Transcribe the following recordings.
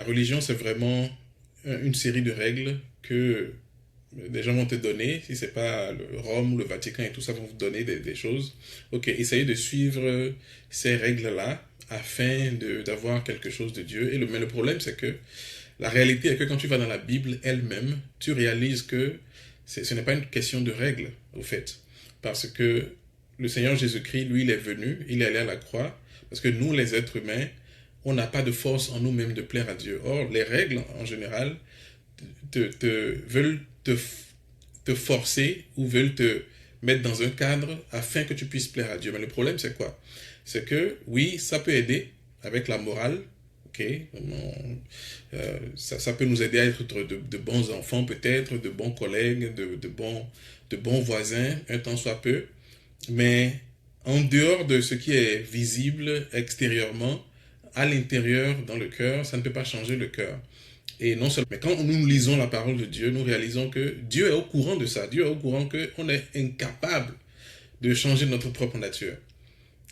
La religion, c'est vraiment une série de règles que des gens vont te donner. Si c'est pas le Rome, le Vatican et tout ça vont vous donner des choses. Ok, essayez de suivre ces règles-là afin d'avoir quelque chose de Dieu. Mais le problème, c'est que la réalité est que quand tu vas dans la Bible elle-même, tu réalises que ce n'est pas une question de règles, au fait. Parce que le Seigneur Jésus-Christ, lui, il est venu, il est allé à la croix, parce que nous, les êtres humains, on n'a pas de force en nous-mêmes de plaire à Dieu. Or, les règles, en général, veulent te forcer ou veulent te mettre dans un cadre afin que tu puisses plaire à Dieu. Mais le problème, c'est quoi? C'est que, oui, ça peut aider avec la morale, ok? Ça peut nous aider à être de bons enfants, peut-être, de bons collègues, de bons voisins, un temps soit peu. Mais en dehors de ce qui est visible extérieurement, à l'intérieur, dans le cœur, ça ne peut pas changer le cœur. Et non seulement, mais quand nous lisons la parole de Dieu, nous réalisons que Dieu est au courant de ça. Dieu est au courant qu'on est incapable de changer notre propre nature.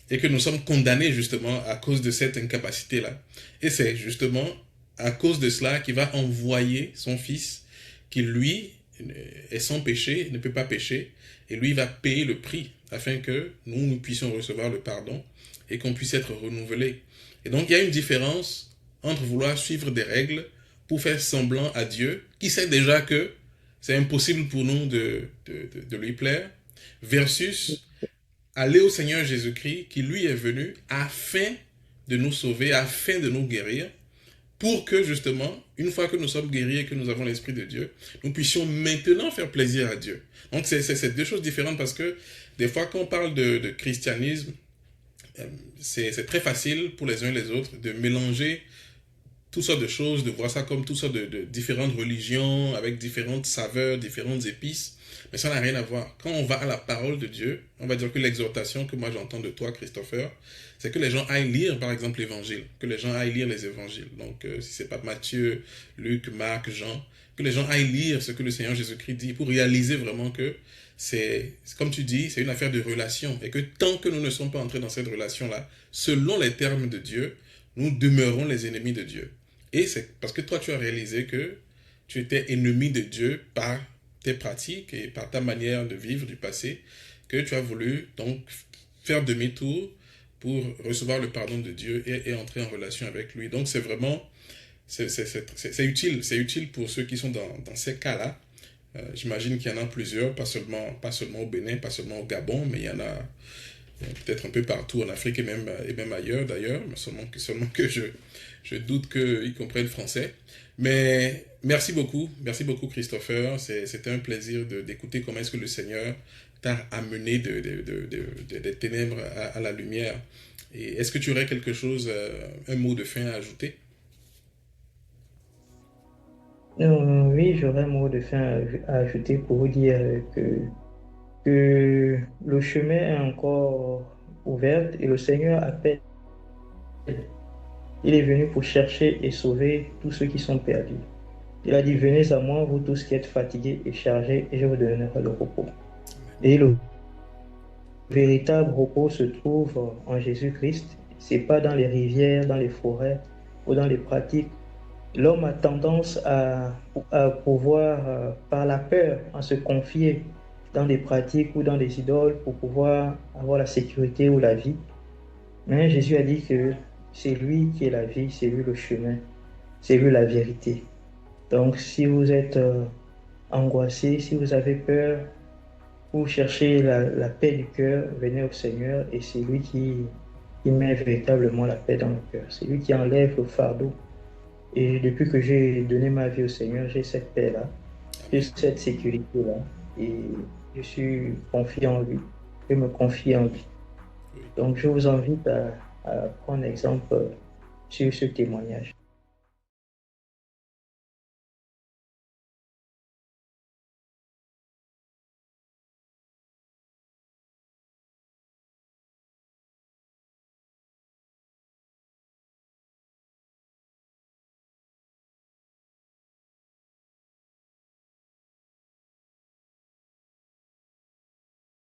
Et que nous sommes condamnés justement à cause de cette incapacité-là. Et c'est justement à cause de cela qu'il va envoyer son fils, qui lui est sans péché, ne peut pas pécher, et lui va payer le prix afin que nous puissions recevoir le pardon et qu'on puisse être renouvelés. Et donc il y a une différence entre vouloir suivre des règles pour faire semblant à Dieu, qui sait déjà que c'est impossible pour nous de lui plaire, versus aller au Seigneur Jésus-Christ, qui lui est venu afin de nous sauver, afin de nous guérir, pour que justement, une fois que nous sommes guéris et que nous avons l'Esprit de Dieu, nous puissions maintenant faire plaisir à Dieu. Donc c'est deux choses différentes parce que des fois quand on parle de christianisme, c'est très facile pour les uns et les autres de mélanger toutes sortes de choses, de voir ça comme toutes sortes de différentes religions, avec différentes saveurs, différentes épices. Mais ça n'a rien à voir. Quand on va à la parole de Dieu, on va dire que l'exhortation que moi j'entends de toi, Christopher, c'est que les gens aillent lire, par exemple, l'évangile. Que les gens aillent lire les évangiles. Donc, si c'est pas Matthieu, Luc, Marc, Jean, que les gens aillent lire ce que le Seigneur Jésus-Christ dit pour réaliser vraiment que comme tu dis, c'est une affaire de relation. Et que tant que nous ne sommes pas entrés dans cette relation-là, selon les termes de Dieu, nous demeurons les ennemis de Dieu. Et c'est parce que toi, tu as réalisé que tu étais ennemi de Dieu par tes pratiques et par ta manière de vivre du passé, que tu as voulu donc faire demi-tour pour recevoir le pardon de Dieu et entrer en relation avec lui. Donc c'est vraiment, c'est utile pour ceux qui sont dans ces cas-là. J'imagine qu'il y en a plusieurs, pas seulement au Bénin, pas seulement au Gabon, mais il y en a peut-être un peu partout en Afrique et même ailleurs d'ailleurs, mais seulement que je doute qu'ils comprennent français. Mais merci beaucoup Christopher, c'était un plaisir d'écouter comment est-ce que le Seigneur t'a amené des ténèbres à la lumière. Et est-ce que tu aurais quelque chose, un mot de fin à ajouter? Oui, j'aurais un mot de fin à ajouter pour vous dire que le chemin est encore ouvert et le Seigneur appelle. Il est venu pour chercher et sauver tous ceux qui sont perdus. Il a dit, venez à moi, vous tous qui êtes fatigués et chargés, et je vous donnerai le repos. Et le véritable repos se trouve en Jésus-Christ. C'est pas dans les rivières, dans les forêts ou dans les pratiques. L'homme a tendance à pouvoir, par la peur, à se confier dans des pratiques ou dans des idoles pour pouvoir avoir la sécurité ou la vie. Mais Jésus a dit que c'est lui qui est la vie, c'est lui le chemin, c'est lui la vérité. Donc, si vous êtes angoissé, si vous avez peur, vous cherchez la paix du cœur, venez au Seigneur et c'est lui qui met véritablement la paix dans le cœur. C'est lui qui enlève le fardeau. Et depuis que j'ai donné ma vie au Seigneur, j'ai cette paix-là, j'ai Amen. cette sécurité-là et je suis confiant en lui. Je me confie en lui. Oui. Donc, je vous invite à prendre exemple sur ce témoignage.